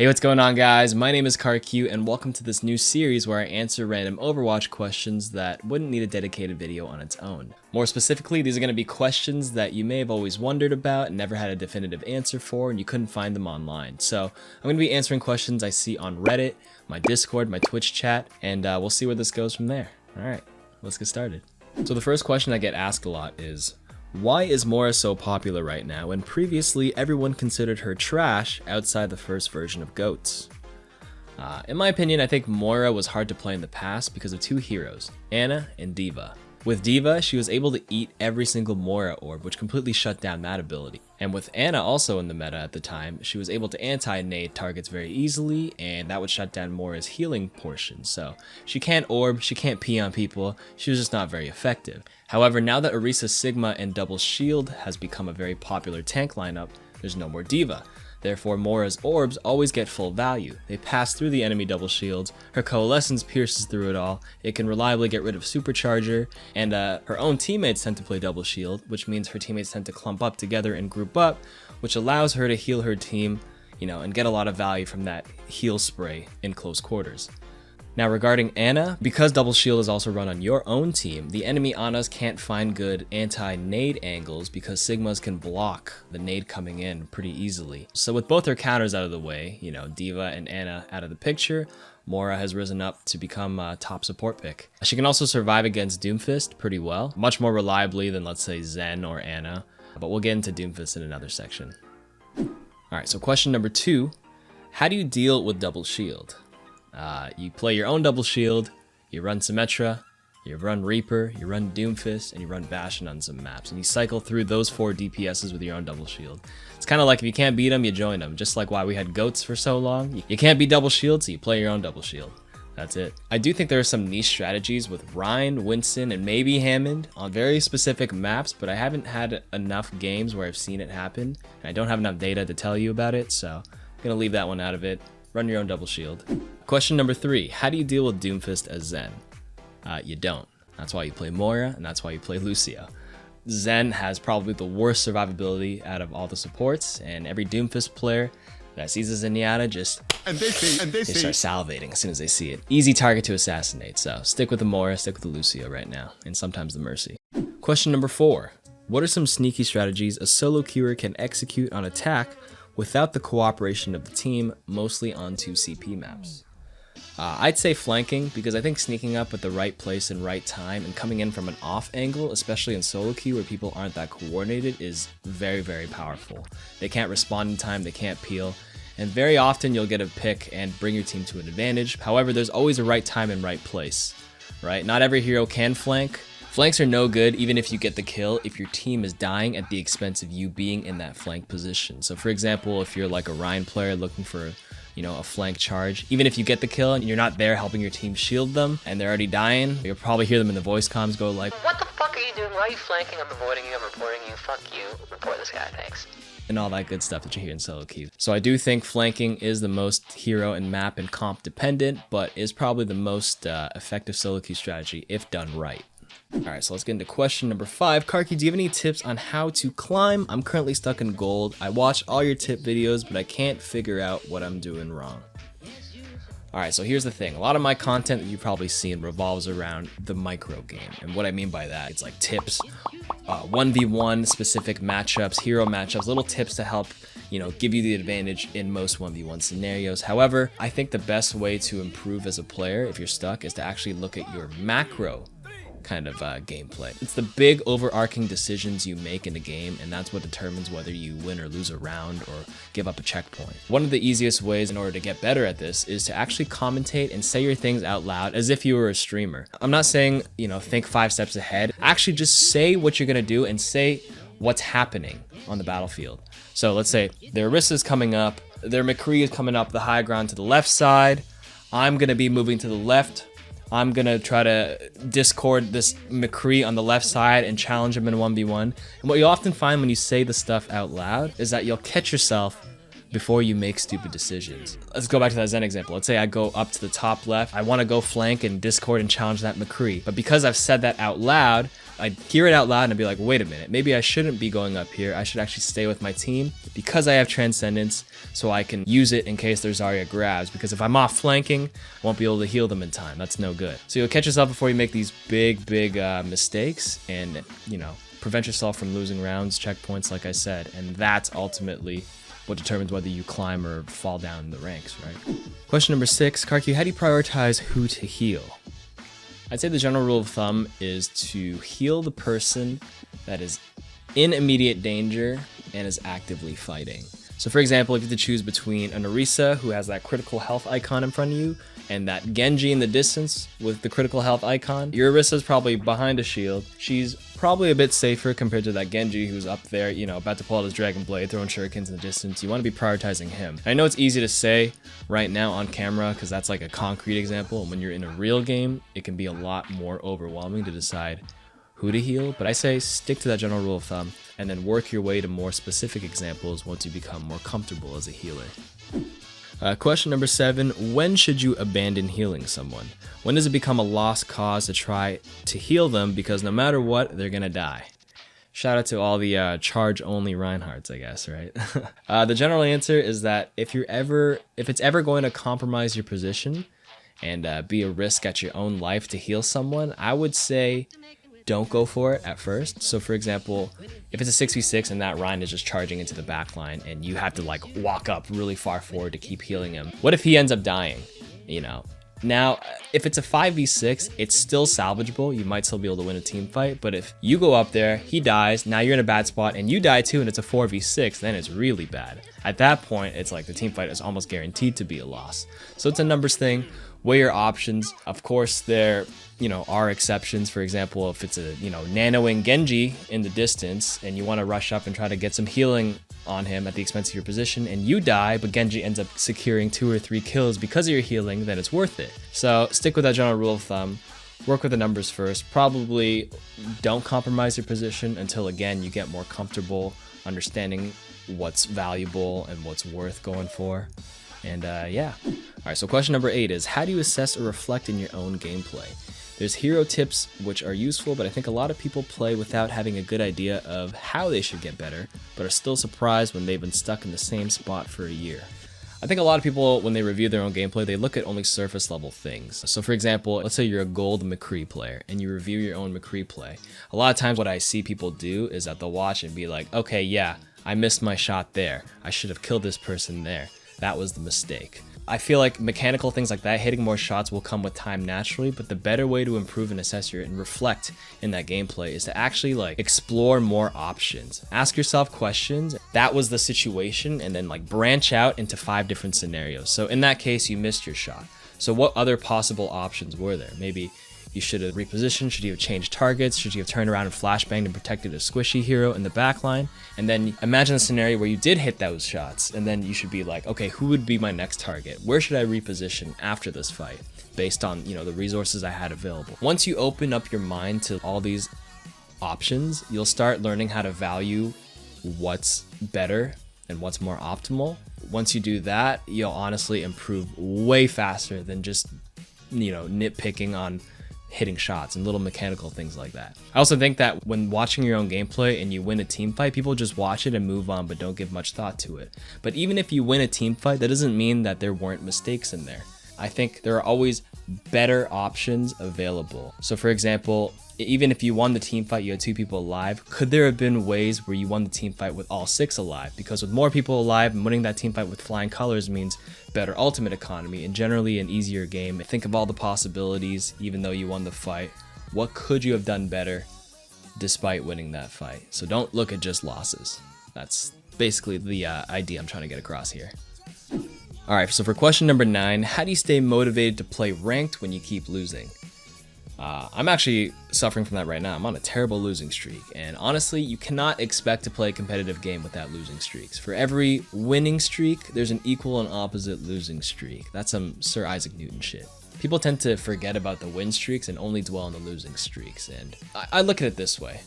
Hey, what's going on, guys? My name is KarQ, and welcome to this new series where I answer random Overwatch questions that wouldn't need a dedicated video on its own. More specifically, these are going to be questions that you may have always wondered about and never had a definitive answer for, and you couldn't find them online. So I'm going to be answering questions I see on Reddit, my Discord, my Twitch chat, and we'll see where this goes from there. Alright, let's get started. So the first question I get asked a lot is, why is Moira so popular right now when previously everyone considered her trash outside the first version of GOATs? In my opinion, I think Moira was hard to play in the past because of two heroes, Ana and D.Va. With D.Va, she was able to eat every single Moira orb, which completely shut down that ability. And with Ana also in the meta at the time, she was able to anti-nade targets very easily, and that would shut down Moira's healing portion. So she can't orb, she can't pee on people, she was just not very effective. However, now that Orisa Sigma and Double Shield has become a very popular tank lineup, there's no more D.Va. Therefore, Moira's orbs always get full value. They pass through the enemy double shields, her coalescence pierces through it all, it can reliably get rid of supercharger, and her own teammates tend to play double shield, which means her teammates tend to clump up together and group up, which allows her to heal her team, and get a lot of value from that heal spray in close quarters. Now regarding Ana, because Double Shield is also run on your own team, the enemy Anas can't find good anti-nade angles because Sigmas can block the nade coming in pretty easily. So with both her counters out of the way, D.Va and Ana out of the picture, Moira has risen up to become a top support pick. She can also survive against Doomfist pretty well, much more reliably than let's say Zen or Ana, but we'll get into Doomfist in another section. Alright, so question number 2, how do you deal with Double Shield? You play your own double shield, you run Symmetra, you run Reaper, you run Doomfist, and you run Bastion on some maps, and you cycle through those 4 DPSs with your own double shield. It's kind of like if you can't beat them, you join them, just like why we had GOATs for so long. You can't beat double shield, so you play your own double shield. That's it. I do think there are some niche strategies with Ryan, Winston, and maybe Hammond on very specific maps, but I haven't had enough games where I've seen it happen, and I don't have enough data to tell you about it, so I'm gonna leave that one out of it. Run your own double shield. Question number 3, how do you deal with Doomfist as Zen? You don't. That's why you play Moira, and that's why you play Lucio. Zen has probably the worst survivability out of all the supports, and every Doomfist player that sees a Zenyatta just they start salivating as soon as they see it. Easy target to assassinate, so stick with the Moira, stick with the Lucio right now, and sometimes the Mercy. Question number 4, what are some sneaky strategies a solo queuer can execute on attack without the cooperation of the team, mostly on 2 CP maps? I'd say flanking, because I think sneaking up at the right place and right time and coming in from an off angle, especially in solo queue where people aren't that coordinated, is very, very powerful. They can't respond in time, they can't peel, and very often you'll get a pick and bring your team to an advantage. However, there's always a right time and right place, right? Not every hero can flank. Flanks are no good even if you get the kill if your team is dying at the expense of you being in that flank position. So for example, if you're like a Ryan player looking for a flank charge, even if you get the kill and you're not there helping your team shield them and they're already dying, you'll probably hear them in the voice comms go like, "What the fuck are you doing? Why are you flanking? I'm avoiding you, I'm reporting you, fuck you, report this guy, thanks." And all that good stuff that you hear in solo queue. So I do think flanking is the most hero and map and comp dependent, but is probably the most effective solo queue strategy if done right. Alright, so let's get into question number 5. KarQ, do you have any tips on how to climb? I'm currently stuck in gold. I watch all your tip videos, but I can't figure out what I'm doing wrong. Alright, so here's the thing. A lot of my content that you've probably seen revolves around the micro game. And what I mean by that, it's like tips, 1v1 specific matchups, hero matchups, little tips to help give you the advantage in most 1v1 scenarios. However, I think the best way to improve as a player, if you're stuck, is to actually look at your macro kind of gameplay. It's the big overarching decisions you make in the game, and that's what determines whether you win or lose a round or give up a checkpoint. One of the easiest ways in order to get better at this is to actually commentate and say your things out loud as if you were a streamer. I'm not saying, think 5 steps ahead. Actually just say what you're gonna do and say what's happening on the battlefield. So let's say their Orisa's coming up, their McCree is coming up the high ground to the left side, I'm gonna be moving to the left, I'm gonna try to discord this McCree on the left side and challenge him in 1v1. And what you often find when you say the stuff out loud is that you'll catch yourself before you make stupid decisions. Let's go back to that Zen example. Let's say I go up to the top left. I want to go flank and Discord and challenge that McCree. But because I've said that out loud, I'd hear it out loud and I'd be like, wait a minute, maybe I shouldn't be going up here. I should actually stay with my team because I have Transcendence, so I can use it in case there's Zarya grabs. Because if I'm off flanking, I won't be able to heal them in time. That's no good. So you'll catch yourself before you make these big mistakes and, you know, prevent yourself from losing rounds, checkpoints, like I said. And that's ultimately what determines whether you climb or fall down in the ranks, right? Question number 6, KarQ, how do you prioritize who to heal? I'd say the general rule of thumb is to heal the person that is in immediate danger and is actively fighting. So for example, if you have to choose between an Orisa who has that critical health icon in front of you and that Genji in the distance with the critical health icon, your Orisa's probably behind a shield. She's probably a bit safer compared to that Genji who's up there, you know, about to pull out his Dragon Blade, throwing shurikens in the distance. You want to be prioritizing him. I know it's easy to say right now on camera because that's like a concrete example, and when you're in a real game, it can be a lot more overwhelming to decide who to heal, but I say stick to that general rule of thumb and then work your way to more specific examples once you become more comfortable as a healer. Question number 7, when should you abandon healing someone? When does it become a lost cause to try to heal them because no matter what, they're gonna die? Shout out to all the charge-only Reinhardts, I guess, right? The general answer is that if it's ever going to compromise your position and be a risk at your own life to heal someone, I would say don't go for it at first. So for example, if it's a 6v6 and that Rein is just charging into the back line and you have to like walk up really far forward to keep healing him, what if he ends up dying, you know? Now, if it's a 5v6, it's still salvageable. You might still be able to win a team fight, but if you go up there, he dies, now you're in a bad spot and you die too and it's a 4v6, then it's really bad. At that point, it's like the team fight is almost guaranteed to be a loss. So it's a numbers thing. Weigh your options. Of course, there, you know, are exceptions. For example, if it's a, you know, nanoing Genji in the distance and you want to rush up and try to get some healing on him at the expense of your position and you die, but Genji ends up securing 2 or 3 kills because of your healing, then it's worth it. So stick with that general rule of thumb. Work with the numbers first. Probably don't compromise your position until, again, you get more comfortable understanding what's valuable and what's worth going for. And yeah. Alright, so question number 8 is, how do you assess or reflect in your own gameplay? There's hero tips which are useful, but I think a lot of people play without having a good idea of how they should get better, but are still surprised when they've been stuck in the same spot for a year. I think a lot of people, when they review their own gameplay, they look at only surface level things. So for example, let's say you're a gold McCree player and you review your own McCree play. A lot of times what I see people do is that they'll watch and be like, okay, yeah, I missed my shot there. I should have killed this person there. That was the mistake. I feel like mechanical things like that, hitting more shots will come with time naturally, but the better way to improve and assess and reflect in that gameplay is to actually like explore more options. Ask yourself questions. That was the situation, and then like branch out into 5 different scenarios. So in that case, you missed your shot. So what other possible options were there? Maybe you should have repositioned, should you have changed targets, should you have turned around and flashbanged and protected a squishy hero in the backline? And then imagine a scenario where you did hit those shots, and then you should be like, okay, who would be my next target? Where should I reposition after this fight based on, you know, the resources I had available? Once you open up your mind to all these options, you'll start learning how to value what's better and what's more optimal. Once you do that, you'll honestly improve way faster than just, you know, nitpicking on hitting shots and little mechanical things like that. I also think that when watching your own gameplay and you win a team fight, people just watch it and move on but don't give much thought to it. But even if you win a team fight, that doesn't mean that there weren't mistakes in there. I think there are always better options available. So for example, even if you won the team fight, you had 2 people alive, could there have been ways where you won the team fight with all 6 alive? Because with more people alive, winning that team fight with flying colors means better ultimate economy and generally an easier game. Think of all the possibilities, even though you won the fight. What could you have done better despite winning that fight? So don't look at just losses. That's basically the idea I'm trying to get across here. Alright, so for question number 9, how do you stay motivated to play ranked when you keep losing? I'm actually suffering from that right now. I'm on a terrible losing streak, and honestly, you cannot expect to play a competitive game without losing streaks. For every winning streak, there's an equal and opposite losing streak. That's some Sir Isaac Newton shit. People tend to forget about the win streaks and only dwell on the losing streaks, and I look at it this way.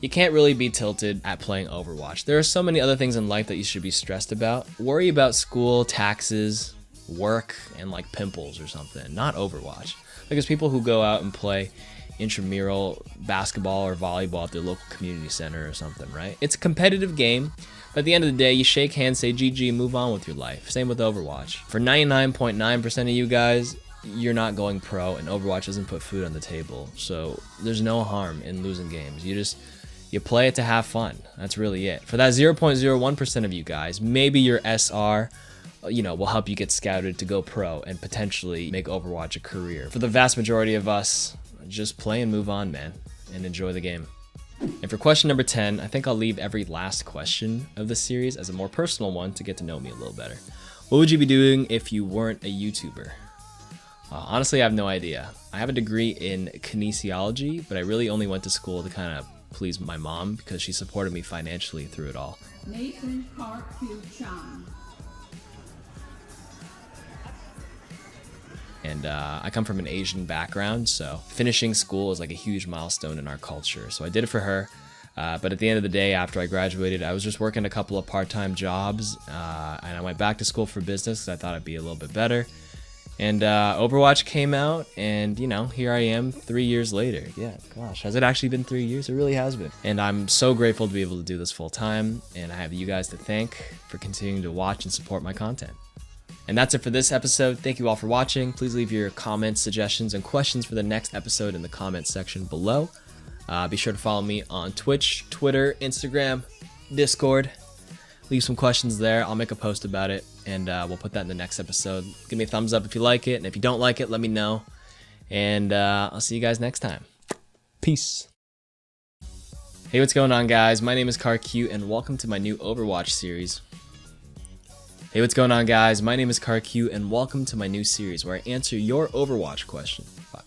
You can't really be tilted at playing Overwatch. There are so many other things in life that you should be stressed about. Worry about school, taxes, work, and like pimples or something, not Overwatch. Because people who go out and play intramural basketball or volleyball at their local community center or something, right? It's a competitive game, but at the end of the day, you shake hands, say GG, and move on with your life. Same with Overwatch. For 99.9% of you guys, you're not going pro, and Overwatch doesn't put food on the table. So there's no harm in losing games. You play it to have fun. That's really it. For that 0.01% of you guys, maybe your SR, will help you get scouted to go pro and potentially make Overwatch a career. For the vast majority of us, just play and move on, man, and enjoy the game. And for question number 10, I think I'll leave every last question of this series as a more personal one to get to know me a little better. What would you be doing if you weren't a YouTuber? Honestly, I have no idea. I have a degree in kinesiology, but I really only went to school to kind of please my mom because she supported me financially through it all. Nathan KarQ&A. And I come from an Asian background, so finishing school is like a huge milestone in our culture. So I did it for her. But at the end of the day, after I graduated, I was just working a couple of part-time jobs, and I went back to school for business because I thought I'd be a little bit better. And Overwatch came out, and here I am 3 years later. Yeah, gosh, has it actually been 3 years? It really has been. And I'm so grateful to be able to do this full time, and I have you guys to thank for continuing to watch and support my content. And that's it for this episode. Thank you all for watching. Please leave your comments, suggestions, and questions for the next episode in the comments section below. Be sure to follow me on Twitch, Twitter, Instagram, Discord. Leave some questions there. I'll make a post about it, and we'll put that in the next episode. Give me a thumbs up if you like it, and if you don't like it, let me know. And I'll see you guys next time. Peace. Hey, what's going on, guys? My name is KarQ, and welcome to my new Overwatch series. Hey, what's going on, guys? My name is KarQ, and welcome to my new series where I answer your Overwatch question. Fuck.